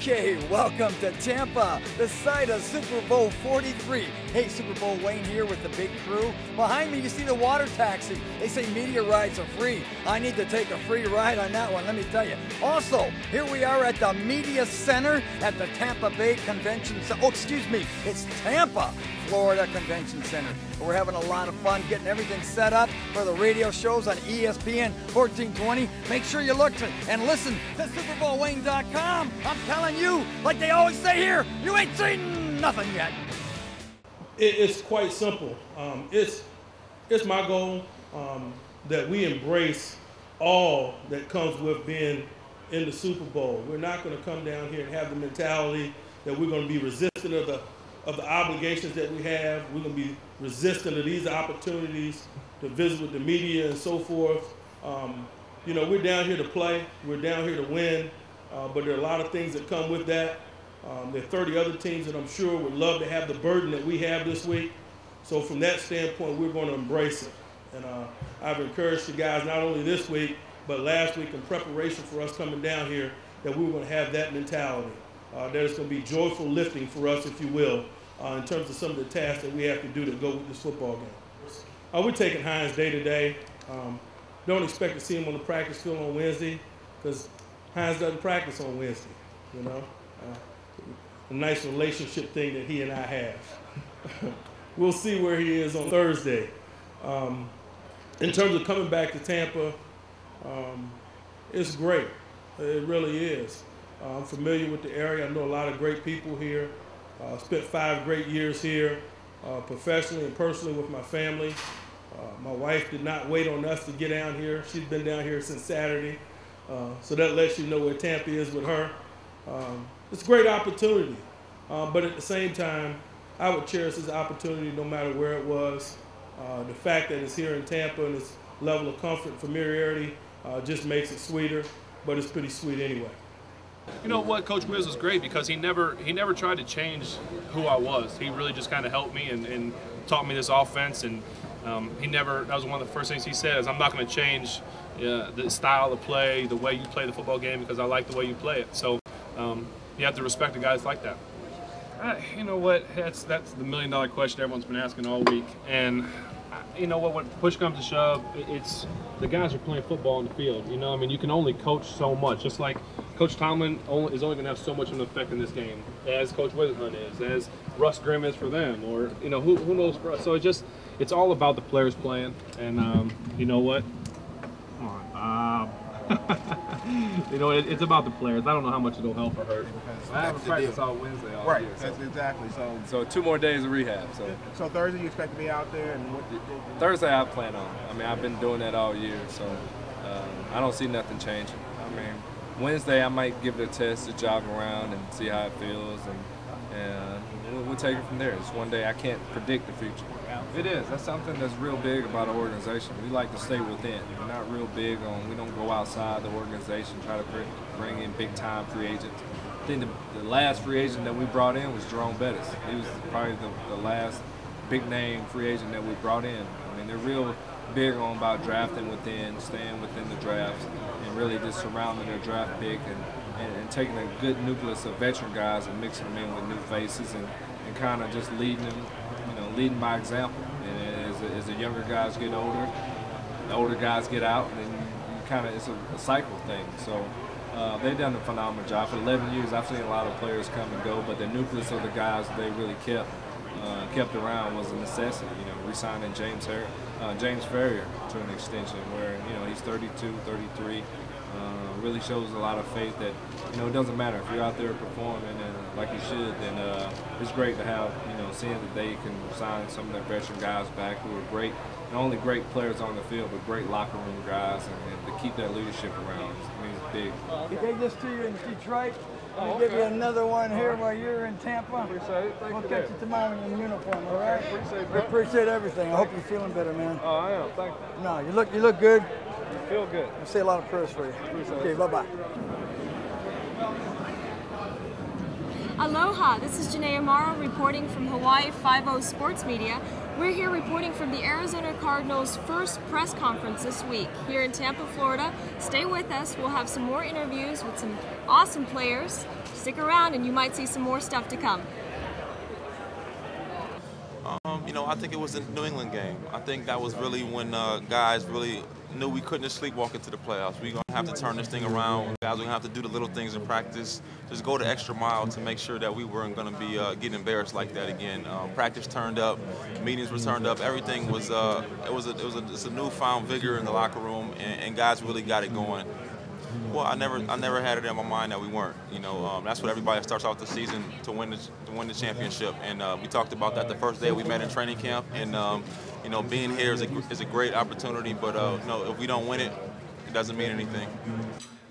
Okay, welcome to Tampa, the site of Super Bowl 43. Hey, Super Bowl Wayne here with the big crew. Behind me, you see the water taxi. They say media rides are free. I need to take a free ride on that one, let me tell you. Also, here we are at the Media Center at the Tampa Bay Convention Center. Oh, excuse me, it's Tampa, Florida Convention Center. We're having a lot of fun getting everything set up for the radio shows on ESPN 1420. Make sure you look and listen to SuperBowlWayne.com. I'm telling you, like they always say here, you ain't seen nothing yet. It's quite simple. It's my goal that we embrace all that comes with being in the Super Bowl. We're not going to come down here and have the mentality that we're going to be resistant of the obligations that we have. We're going to be resistant of these opportunities to visit with the media and so forth. You know, we're down here to play. We're down here to win. But there are a lot of things that come with that. There are 30 other teams that I'm sure would love to have the burden that we have this week. So from that standpoint, we're going to embrace it. And I've encouraged the guys not only this week, but last week in preparation for us coming down here, that we were going to have that mentality. There's going to be joyful lifting for us, if you will, in terms of some of the tasks that we have to do to go with this football game. We're taking Hines day to day. Don't expect to see him on the practice field on Wednesday, because Hines doesn't practice on Wednesday, you know. A nice relationship thing that he and I have. We'll see where he is on Thursday. In terms of coming back to Tampa, it's great. It really is. I'm familiar with the area. I know a lot of great people here. Spent 5 great years here, professionally and personally with my family. My wife did not wait on us to get down here. She's been down here since Saturday. So that lets you know where Tampa is with her. It's a great opportunity. But at the same time, I would cherish this opportunity no matter where it was. The fact that it's here in Tampa and this level of comfort and familiarity just makes it sweeter, but it's pretty sweet anyway. You know what, Coach Wiz was great because he never tried to change who I was. He really just kind of helped me and taught me this offense, and that was one of the first things he said is, I'm not going to change the style of play, the way you play the football game, because I like the way you play it. So you have to respect the guys like that. You know what, that's the $1 million question everyone's been asking all week. And you know what, when push comes to shove, it's the guys are playing football on the field. You know, I mean, you can only coach so much. Just like Coach Tomlin is only going to have so much of an effect in this game, as Coach Witherspoon is, as Russ Grimm is for them, or you know, who knows for us. So it's all about the players playing. And you know what? Come on, Bob. You know, it's about the players. I don't know how much it'll help or hurt. I haven't practiced all Wednesday all right, year. that's exactly. So 2 more days of rehab. So Thursday you expect to be out there, and Thursday I plan on. I mean, I've been doing that all year, so I don't see nothing changing. I mean, Wednesday I might give it a test to jog around and see how it feels, and we'll take it from there. It's one day. I can't predict the future. It is. That's something that's real big about our organization. We like to stay within. We're not real big on, we don't go outside the organization, try to bring in big-time free agents. I think the last free agent that we brought in was Jerome Bettis. He was probably the last big-name free agent that we brought in. I mean, they're real big on about drafting within, staying within the drafts, and really just surrounding their draft pick and taking a good nucleus of veteran guys and mixing them in with new faces and kind of just leading them, leading by example. And as the younger guys get older, the older guys get out, and then it's a cycle thing. So they've done a phenomenal job. For 11 years, I've seen a lot of players come and go, but the nucleus of the guys they really kept around was a necessity. Re-signing James Ferrier to an extension where he's 32, 33. Really shows a lot of faith that it doesn't matter if you're out there performing and like you should. Then it's great to have seeing that they can sign some of their veteran guys back who are great not only great players on the field, but great locker room guys, and to keep that leadership around means big. He gave this to you in Detroit. I'll give you another one here while you're in Tampa. Appreciate it. Thank we'll you. catch you tomorrow in uniform, all right? Appreciate it, I bro. appreciate everything. I hope you're feeling better, man. Oh, I am. Thank you. No, you look good. You feel good. I say a lot of prayers for you. Okay, bye-bye. Aloha, this is Yeney Amaro reporting from Hawaii 5-0 Sports Media. We're here reporting from the Arizona Cardinals' first press conference this week here in Tampa, Florida. Stay with us. We'll have some more interviews with some awesome players. Stick around and you might see some more stuff to come. You know, I think it was the New England game. I think that was really when guys really knew we couldn't just sleepwalk into the playoffs. We're going to have to turn this thing around. Guys are going to have to do the little things in practice. Just go the extra mile to make sure that we weren't going to be getting embarrassed like that again. Practice turned up, meetings were turned up. Everything was it's a newfound vigor in the locker room, and guys really got it going. Well, I never had it in my mind that we weren't. You know, that's what everybody starts out the season to win the championship. And we talked about that the first day we met in training camp. And you know, being here is a great opportunity. But no, if we don't win it, it doesn't mean anything.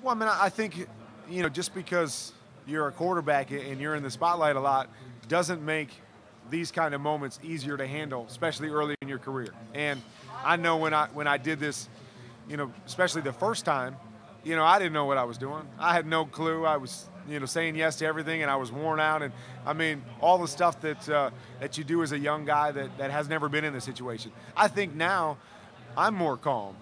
Well, I mean, I think, you know, just because you're a quarterback and you're in the spotlight a lot doesn't make these kind of moments easier to handle, especially early in your career. And I know when I did this, you know, especially the first time, you know, I didn't know what I was doing. I had no clue. I was, you know, saying yes to everything, and I was worn out. And I mean, all the stuff that you do as a young guy that has never been in the situation. I think now I'm more calm.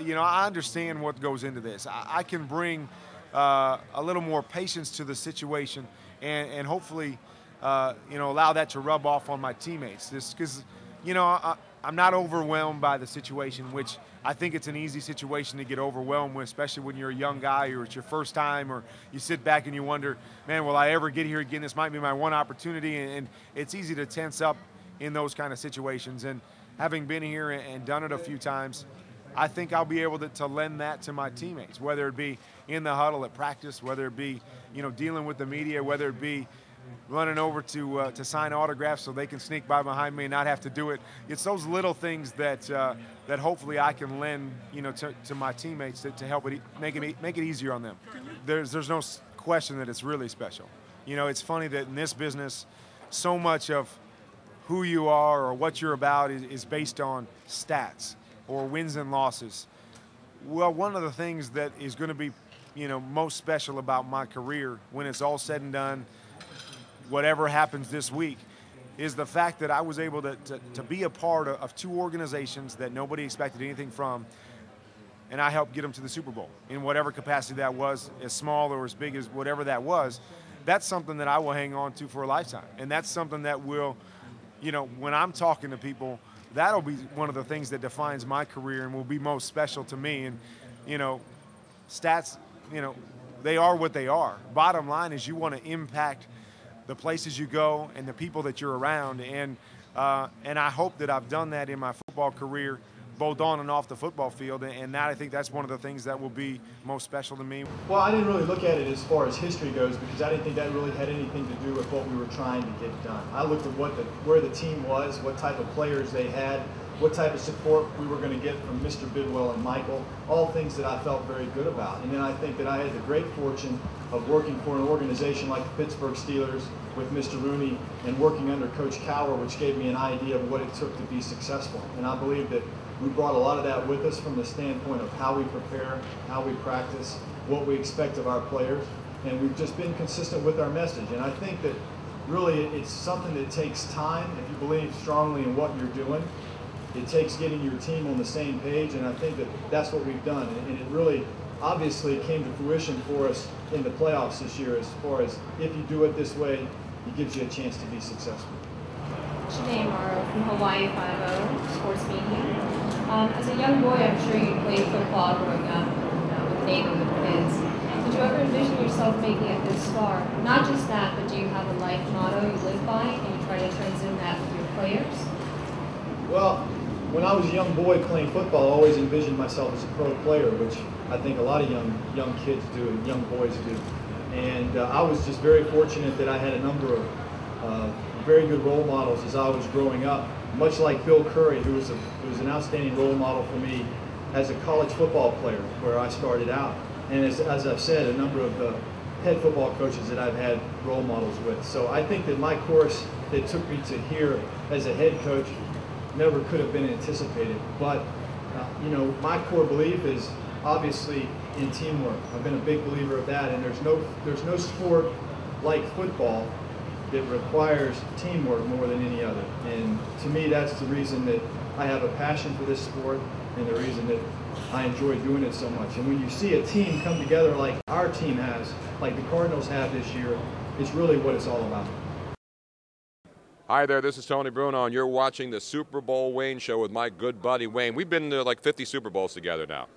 You know, I understand what goes into this. I can bring a little more patience to the situation, and hopefully, you know, allow that to rub off on my teammates. Just because, you know, I'm not overwhelmed by the situation, which I think it's an easy situation to get overwhelmed with, especially when you're a young guy or it's your first time, or you sit back and you wonder, man, will I ever get here again? This might be my one opportunity, and it's easy to tense up in those kind of situations. And having been here and done it a few times, I think I'll be able to lend that to my teammates, whether it be in the huddle at practice, whether it be, you know, dealing with the media, whether it be running over to sign autographs so they can sneak by behind me and not have to do it. It's those little things that that hopefully I can lend, you know, to my teammates to help it make it easier on them. There's no question that it's really special. You know, it's funny that in this business, so much of who you are or what you're about is based on stats or wins and losses. Well, one of the things that is going to be, you know, most special about my career when it's all said and done, whatever happens this week, is the fact that I was able to be a part of two organizations that nobody expected anything from, and I helped get them to the Super Bowl in whatever capacity that was, as small or as big as whatever that was. That's something that I will hang on to for a lifetime, and that's something that will, you know, when I'm talking to people, that'll be one of the things that defines my career and will be most special to me. And, you know, stats, you know, they are what they are. Bottom line is you want to impact the places you go and the people that you're around, and I hope that I've done that in my football career, both on and off the football field, and now I think that's one of the things that will be most special to me. Well, I didn't really look at it as far as history goes because I didn't think that really had anything to do with what we were trying to get done. I looked at where the team was, what type of players they had, what type of support we were going to get from Mr. Bidwell and Michael, all things that I felt very good about. And then I think that I had the great fortune of working for an organization like the Pittsburgh Steelers with Mr. Rooney and working under Coach Cowher, which gave me an idea of what it took to be successful. And I believe that we brought a lot of that with us from the standpoint of how we prepare, how we practice, what we expect of our players. And we've just been consistent with our message. And I think that really it's something that takes time. If you believe strongly in what you're doing, it takes getting your team on the same page, and I think that that's what we've done. And it really, obviously, came to fruition for us in the playoffs this year as far as if you do it this way, it gives you a chance to be successful. Yeney Amaro from Hawaii 5-0 Sports Media. As a young boy, I'm sure you played football growing up with the neighborhood kids. Did you ever envision yourself making it this far? Not just that, but do you have a life motto you live by and you try to transcend that with your players? Well, when I was a young boy playing football, I always envisioned myself as a pro player, which I think a lot of young kids do and young boys do. And I was just very fortunate that I had a number of very good role models as I was growing up. much like Bill Curry, who was an outstanding role model for me as a college football player where I started out. And as I've said, a number of the head football coaches that I've had role models with. So I think that my course that took me to here as a head coach never could have been anticipated. But, you know, my core belief is obviously in teamwork. I've been a big believer of that, and there's no sport like football that requires teamwork more than any other. And to me, that's the reason that I have a passion for this sport and the reason that I enjoy doing it so much. And when you see a team come together like our team has, like the Cardinals have this year, it's really what it's all about. Hi there, this is Tony Bruno, and you're watching the Super Bowl Wayne Show with my good buddy Wayne. We've been to like 50 Super Bowls together now.